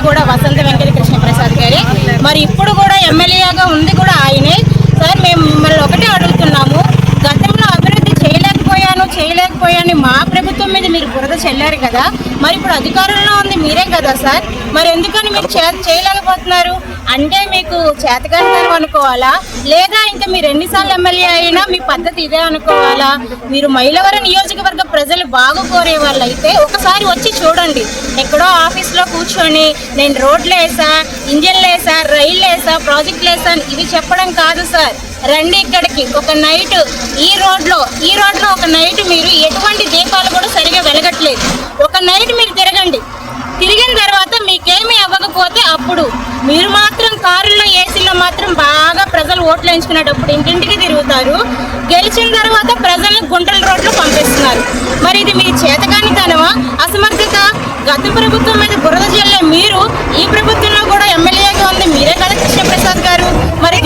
కూడా వసంత వెంకట కృష్ణ ప్రసాద్ గారే. మరి ఇప్పుడు కూడా ఎమ్మెల్యేగా ఉంది కూడా ఆయనే. సార్ మేము మిమ్మల్ని ఒకటే అడుగుతున్నాము, గతంలో అభివృద్ధి చేయలేకపోయాను మా ప్రభుత్వం మీద మీరు బురద చెల్లారు కదా, మరి ఇప్పుడు అధికారంలో ఉంది మీరే కదా సార్, మరి ఎందుకని మీరు చేయలేకపోతున్నారు? అంటే మీకు చేతకానితనం అనుకోవాలా, లేదా ఇంకా మీరు ఎన్నిసార్లు ఎమ్మెల్యే అయినా మీ పద్ధతి ఇదే అనుకోవాలా? మీరు మైలవరం నియోజకవర్గ ప్రజలు బాగు కోరే వాళ్ళైతే ఒకసారి వచ్చి చూడండి. ఎక్కడో ఆఫీస్లో కూర్చొని నేను రోడ్లు వేసా, ఇంజన్లు వేసా, రైళ్ళు వేసా, ప్రాజెక్టులు వేసా ఇవి చెప్పడం కాదు సార్. రండి ఇక్కడికి. ఒక నైట్ ఈ రోడ్లో ఒక నైట్ మీరు ఎటువంటి దీపాలు కూడా సరిగా వెలగట్లేదు. ఒక నైట్ మీరు తిరిగిన తర్వాత మీకేమీ అవ్వకపోతే అప్పుడు మీరు మాత్రం కారుల్లో ఏసీలో మాత్రం బాగా ప్రజలు ఓట్లు వేయించుకునేటప్పుడు ఇంటింటికి తిరుగుతారు. గెలిచిన తర్వాత ప్రజలను గుంటల రోడ్లు పంపిస్తున్నారు. మరి ఇది మీ చేతకానితనమా, అసమర్థత? గత ప్రభుత్వం మీద బురద జల్లే మీరు ఈ ప్రభుత్వంలో కూడా ఎమ్మెల్యేగా ఉంది మీరే కదా కృష్ణప్రసాద్ గారు, మరి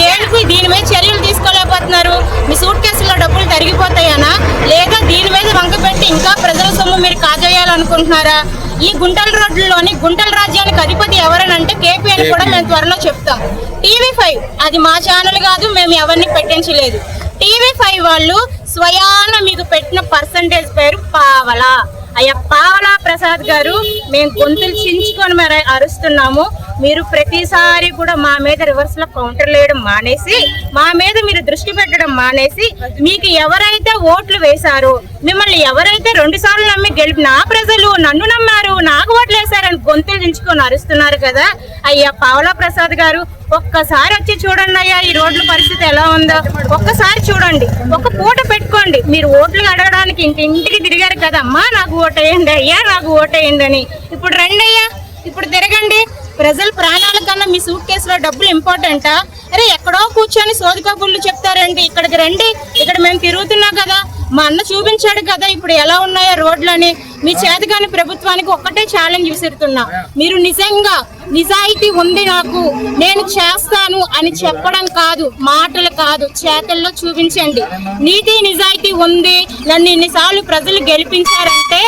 దీని మీద చర్యలు తీసుకోలేకపోతున్నారు? మీ సూట్ కేసులో డబ్బులు తరిగిపోతాయనా, లేదా దీని మీద వంక పెట్టి ఇంకా ప్రజల సొమ్ము మీరు కాజేయాలనుకుంటున్నారా? ఈ గుంటల రోడ్లలోని గుంటల రాజ్యానికి అధిపతి ఎవరనంటే కేపీ అని కూడా మేము త్వరలో చెప్తాం. TV5 అది మా ఛానల్ కాదు, మేము ఎవరిని పెట్టించలేదు. TV5 వాళ్ళు స్వయాన మీకు పెట్టిన పర్సంటేజ్ పేరు పావలా. అయ్యా పావలా ప్రసాద్ గారు, మేము గొంతులు చించుకొని మరి అరుస్తున్నాము. మీరు ప్రతిసారి కూడా మా మీద రివర్స్ లో కౌంటర్లు వేయడం మానేసి, మా మీద మీరు దృష్టి పెట్టడం మానేసి, మీకు ఎవరైతే ఓట్లు వేశారో, మిమ్మల్ని ఎవరైతే 2 సార్లు నమ్మి గెలిపిన ప్రజలు నన్ను నమ్మారు, నాకు ఓట్లు వేశారని గొంతులు దించుకొని అరుస్తున్నారు కదా. అయ్యా పావలా ప్రసాద్ గారు, ఒక్కసారి వచ్చి చూడండి అయ్యా ఈ రోడ్ల పరిస్థితి ఎలా ఉందో. ఒక్కసారి చూడండి, ఒక పూట పెట్టుకోండి. మీరు ఓట్లు అడగడానికి ఇంటికి తిరిగారు కదమ్మా, నాకు ఓటేయండి అయ్యా, నాకు ఓటేయండి అని. ఇప్పుడు రండి అయ్యా, ఇప్పుడు తిరగండి. ప్రజల ప్రాణాల కన్నా మీ సూట్ కేసులో డబ్బులు ఇంపార్టెంటా? అరే ఎక్కడో కూర్చొని సోదికబుర్లు చెప్తారండి. ఇక్కడికి రండి, ఇక్కడ మేము తిరుగుతున్నాం కదా, మా అన్న చూపించాడు కదా ఇప్పుడు ఎలా ఉన్నాయో రోడ్లని. మీ చేతగాని ప్రభుత్వానికి ఒక్కటే ఛాలెంజ్ విసురుతున్నా, మీరు నిజంగా నిజాయితీ ఉంది నాకు, నేను చేస్తాను అని చెప్పడం కాదు, మాటలు కాదు, చేతల్లో చూపించండి. నీతి నిజాయితీ ఉంది, నన్ను ఇన్నిసార్లు ప్రజలు గెలిపించారంటే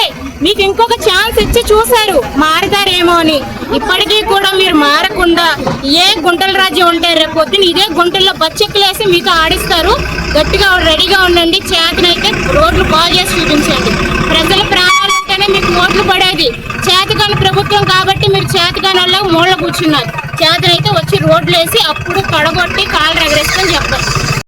మీకు ఇంకొక ఛాన్స్ ఇచ్చి చూశారు మారతారేమో అని. ఇప్పటికీ కూడా మీరు మారకుండా ఏ గుంటల రాజ్యం ఉంటే రేపు పొద్దున ఇదే గుంటల్లో బచ్చెక్కులేసి మీతో ఆడిస్తారు. గట్టిగా రెడీగా ఉండండి. చేతనైతే రోడ్లు బాగు చేసి చూపించండి. ప్రజల ప్రాణాలు ఉంటేనే మీకు ఓట్లు పడేది. చేతకాని ప్రభుత్వం కాబట్టి మీరు చేతకాని వాళ్ళ మూల కూర్చున్నారు. చేతనైతే వచ్చి రోడ్లు వేసి అప్పుడు పడగొట్టి కాళ్ళు ఎగరేసుకొని చెప్పండి.